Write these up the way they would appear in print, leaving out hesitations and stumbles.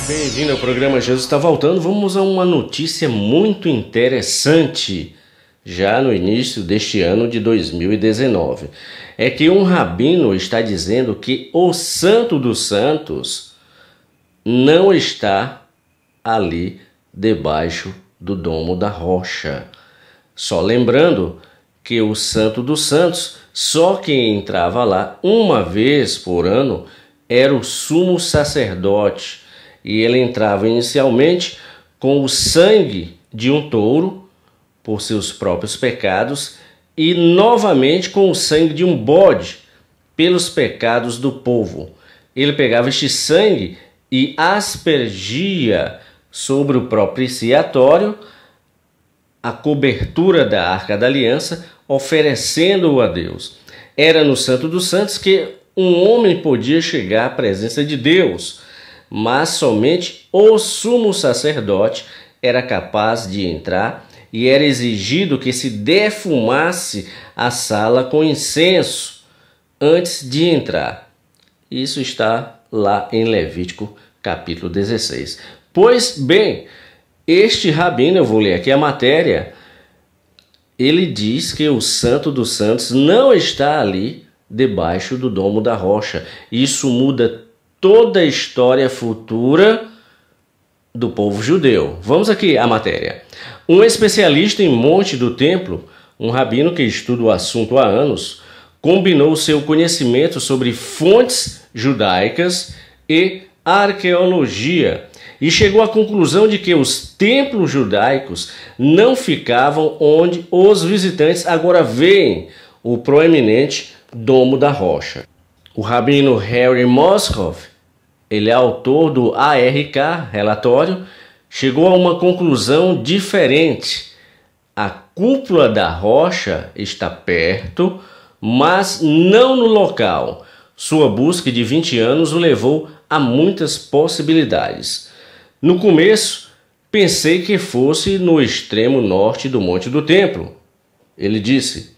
Bem-vindo ao programa Jesus está voltando. Vamos a uma notícia muito interessante já no início deste ano de 2019. É que um rabino está dizendo que o Santo dos Santos não está ali debaixo do domo da rocha. Só lembrando que o Santo dos Santos, só quem entrava lá uma vez por ano era o sumo sacerdote. E ele entrava inicialmente com o sangue de um touro por seus próprios pecados e novamente com o sangue de um bode pelos pecados do povo. Ele pegava este sangue e aspergia sobre o propiciatório, a cobertura da Arca da Aliança, oferecendo-o a Deus. Era no Santo dos Santos que um homem podia chegar à presença de Deus, mas somente o sumo sacerdote era capaz de entrar e era exigido que se defumasse a sala com incenso antes de entrar. Isso está lá em Levítico capítulo 16. Pois bem, este rabino, eu vou ler aqui a matéria, ele diz que o Santo dos Santos não está ali debaixo do domo da rocha. Isso muda toda a história futura do povo judeu. Vamos aqui à matéria. Um especialista em monte do templo, um rabino que estuda o assunto há anos, combinou seu conhecimento sobre fontes judaicas e arqueologia e chegou à conclusão de que os templos judaicos não ficavam onde os visitantes agora veem o proeminente domo da rocha. O rabino Harry Moscow, ele é autor do ARK, relatório, chegou a uma conclusão diferente. A cúpula da rocha está perto, mas não no local. Sua busca de 20 anos o levou a muitas possibilidades. No começo, pensei que fosse no extremo norte do Monte do Templo. Ele disse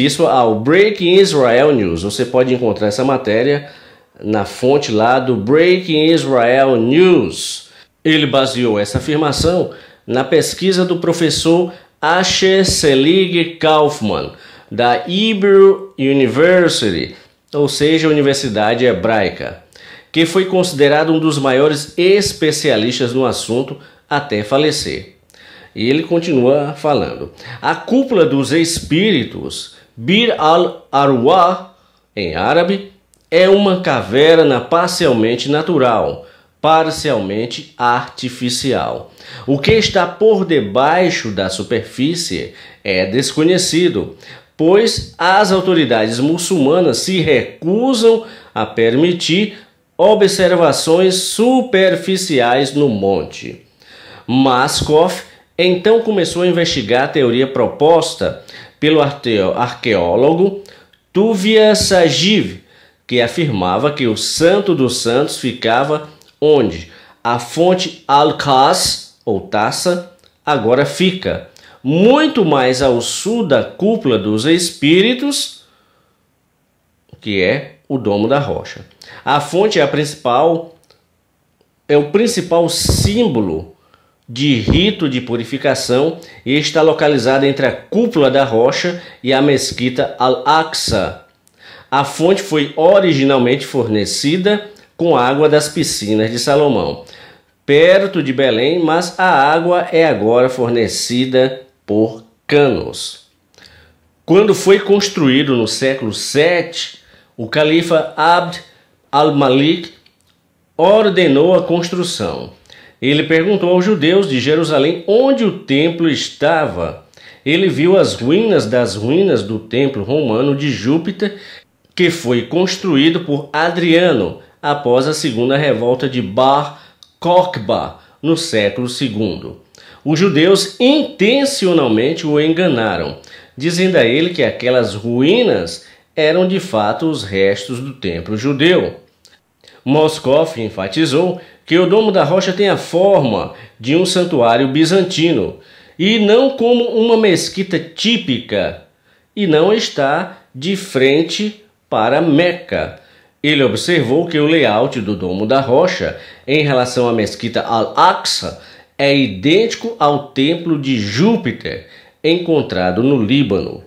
isso ao Breaking Israel News. Você pode encontrar essa matéria na fonte lá do Breaking Israel News. Ele baseou essa afirmação na pesquisa do professor Asher Selig Kaufman, da Hebrew University, ou seja, a Universidade Hebraica, que foi considerado um dos maiores especialistas no assunto até falecer. E ele continua falando. A cúpula dos espíritos, Bir al-Arwah, em árabe, é uma caverna parcialmente natural, parcialmente artificial. O que está por debaixo da superfície é desconhecido, pois as autoridades muçulmanas se recusam a permitir observações superficiais no monte. Moscow então começou a investigar a teoria proposta pelo arqueólogo Tuvia Sajiv, que afirmava que o Santo dos Santos ficava onde a fonte Al-Qas, ou taça, agora fica, muito mais ao sul da cúpula dos espíritos, que é o domo da rocha. A fonte é o principal símbolo de rito de purificação e está localizada entre a cúpula da rocha e a mesquita Al-Aqsa. A fonte foi originalmente fornecida com água das piscinas de Salomão, perto de Belém, mas a água é agora fornecida por canos. Quando foi construído no século VII, o califa Abd al-Malik ordenou a construção. Ele perguntou aos judeus de Jerusalém onde o templo estava. Ele viu as ruínas das ruínas do templo romano de Júpiter, que foi construído por Adriano após a segunda revolta de Bar Kokhba, no século II. Os judeus intencionalmente o enganaram, dizendo a ele que aquelas ruínas eram de fato os restos do templo judeu. Moscow enfatizou que o domo da rocha tem a forma de um santuário bizantino e não como uma mesquita típica, e não está de frente para Meca. Ele observou que o layout do Domo da Rocha em relação à mesquita Al-Aqsa é idêntico ao templo de Júpiter encontrado no Líbano.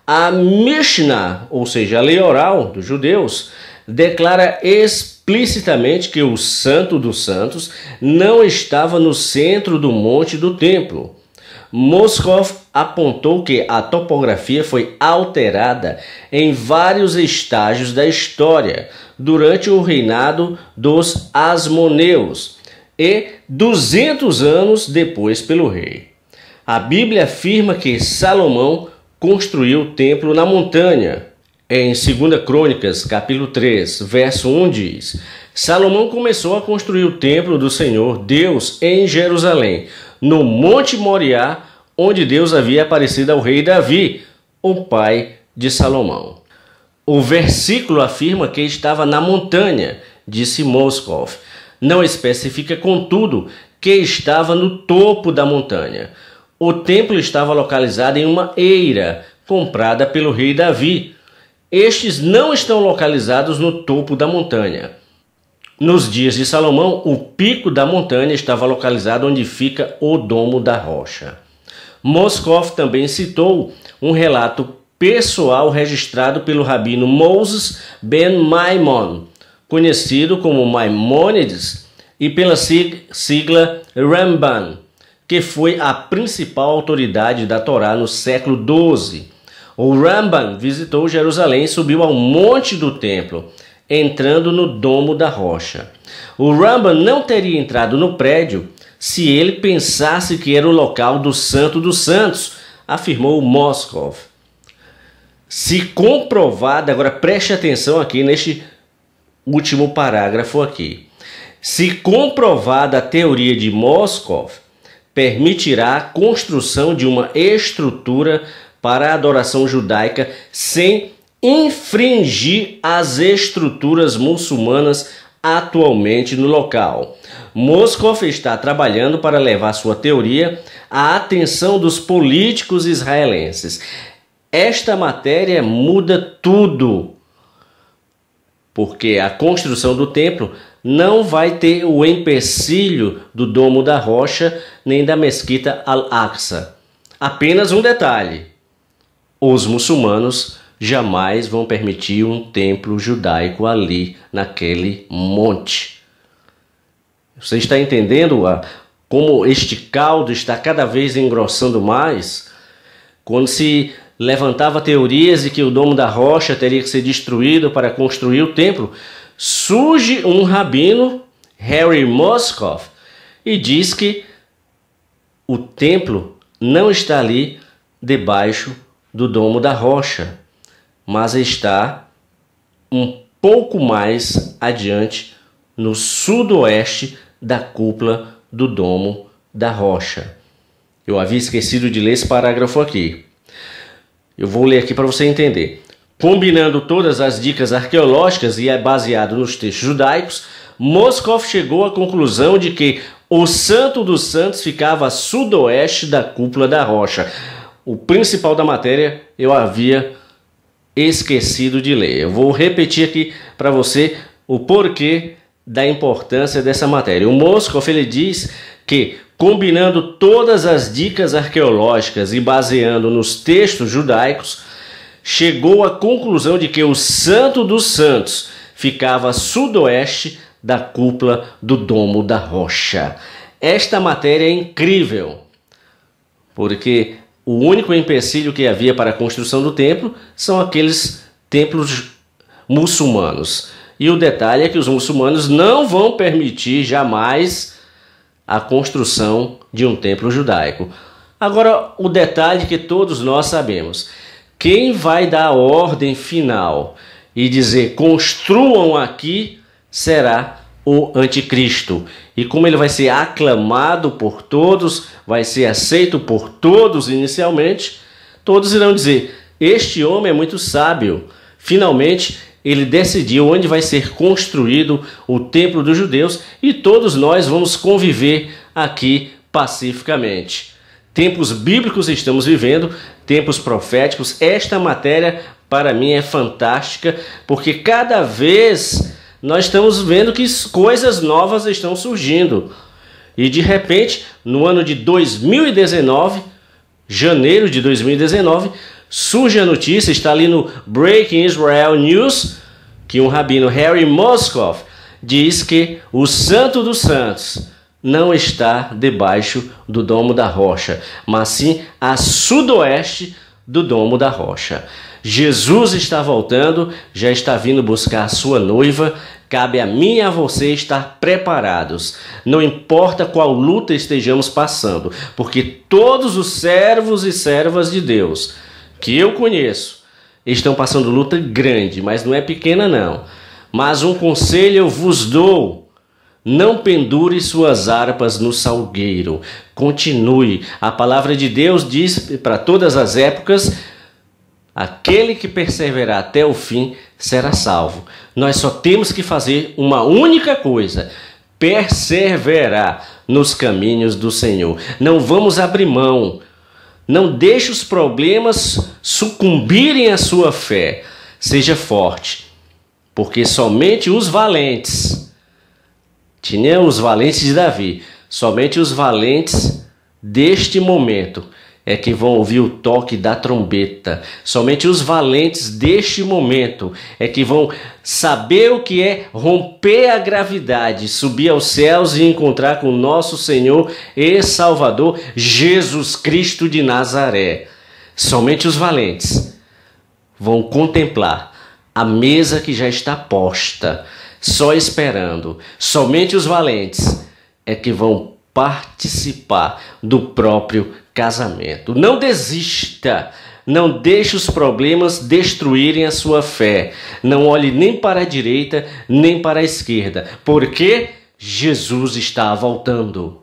A Mishnah, ou seja, a lei oral dos judeus, declara explicitamente que o Santo dos Santos não estava no centro do monte do templo. Moskov apontou que a topografia foi alterada em vários estágios da história durante o reinado dos Asmoneus e 200 anos depois pelo rei. A Bíblia afirma que Salomão construiu o templo na montanha. Em 2 Crônicas, capítulo 3, verso 1 diz: Salomão começou a construir o templo do Senhor Deus em Jerusalém, no Monte Moriá, onde Deus havia aparecido ao rei Davi, o pai de Salomão. O versículo afirma que estava na montanha, disse Moskov. Não especifica, contudo, que estava no topo da montanha. O templo estava localizado em uma eira comprada pelo rei Davi. Estes não estão localizados no topo da montanha. Nos dias de Salomão, o pico da montanha estava localizado onde fica o Domo da Rocha. Moskov também citou um relato pessoal registrado pelo rabino Moses ben Maimon, conhecido como Maimônides, e pela sigla Ramban, que foi a principal autoridade da Torá no século XII. O Ramban visitou Jerusalém e subiu ao monte do templo, entrando no Domo da Rocha. O Ramban não teria entrado no prédio se ele pensasse que era o local do Santo dos Santos, afirmou Moskov. Se comprovada, agora preste atenção aqui neste último parágrafo aqui. Se comprovada a teoria de Moskov, permitirá a construção de uma estrutura para a adoração judaica sem infringir as estruturas muçulmanas atualmente no local. Moskov está trabalhando para levar sua teoria à atenção dos políticos israelenses. Esta matéria muda tudo, porque a construção do templo não vai ter o empecilho do Domo da Rocha nem da mesquita Al-Aqsa. Apenas um detalhe: os muçulmanos jamais vão permitir um templo judaico ali naquele monte. Você está entendendo como este caldo está cada vez engrossando mais? Quando se levantava teorias de que o Domo da Rocha teria que ser destruído para construir o templo, surge um rabino, Harry Moskov, e diz que o templo não está ali debaixo do Domo da Rocha, mas está um pouco mais adiante, no sudoeste da cúpula do Domo da Rocha. Eu havia esquecido de ler esse parágrafo aqui. Eu vou ler aqui para você entender. Combinando todas as dicas arqueológicas e é baseado nos textos judaicos, Moskov chegou à conclusão de que o Santo dos Santos ficava a sudoeste da cúpula da rocha. O principal da matéria eu havia esquecido de ler. Eu vou repetir aqui para você o porquê da importância dessa matéria. O Moskov ele diz que, combinando todas as dicas arqueológicas e baseando nos textos judaicos, chegou à conclusão de que o Santo dos Santos ficava a sudoeste da cúpula do Domo da Rocha. Esta matéria é incrível, porque o único empecilho que havia para a construção do templo são aqueles templos muçulmanos. E o detalhe é que os muçulmanos não vão permitir jamais a construção de um templo judaico. Agora, o detalhe que todos nós sabemos: quem vai dar a ordem final e dizer construam aqui será o anticristo. E como ele vai ser aclamado por todos, vai ser aceito por todos inicialmente, todos irão dizer: este homem é muito sábio. Finalmente, ele decidiu onde vai ser construído o templo dos judeus e todos nós vamos conviver aqui pacificamente. Tempos bíblicos estamos vivendo, tempos proféticos. Esta matéria para mim é fantástica, porque cada vez nós estamos vendo que coisas novas estão surgindo. E de repente, no ano de 2019, janeiro de 2019, surge a notícia, está ali no Breaking Israel News, que um rabino, Harry Moskoff, diz que o Santo dos Santos não está debaixo do Domo da Rocha, mas sim a sudoeste do Domo da Rocha. Jesus está voltando, já está vindo buscar a sua noiva. Cabe a mim e a você estar preparados. Não importa qual luta estejamos passando, porque todos os servos e servas de Deus que eu conheço estão passando luta grande, mas não é pequena não. Mas um conselho eu vos dou: não pendure suas harpas no salgueiro. Continue. A palavra de Deus diz para todas as épocas: aquele que perseverar até o fim será salvo. Nós só temos que fazer uma única coisa: perseverar nos caminhos do Senhor. Não vamos abrir mão. Não deixe os problemas sucumbirem à sua fé. Seja forte, porque somente os valentes, tinha os valentes de Davi, somente os valentes deste momento é que vão ouvir o toque da trombeta. Somente os valentes deste momento é que vão saber o que é romper a gravidade, subir aos céus e encontrar com nosso Senhor e Salvador Jesus Cristo de Nazaré. Somente os valentes vão contemplar a mesa que já está posta, só esperando. Somente os valentes é que vão participar do próprio casamento. Não desista, não deixe os problemas destruírem a sua fé. Não olhe nem para a direita, nem para a esquerda, porque Jesus está voltando.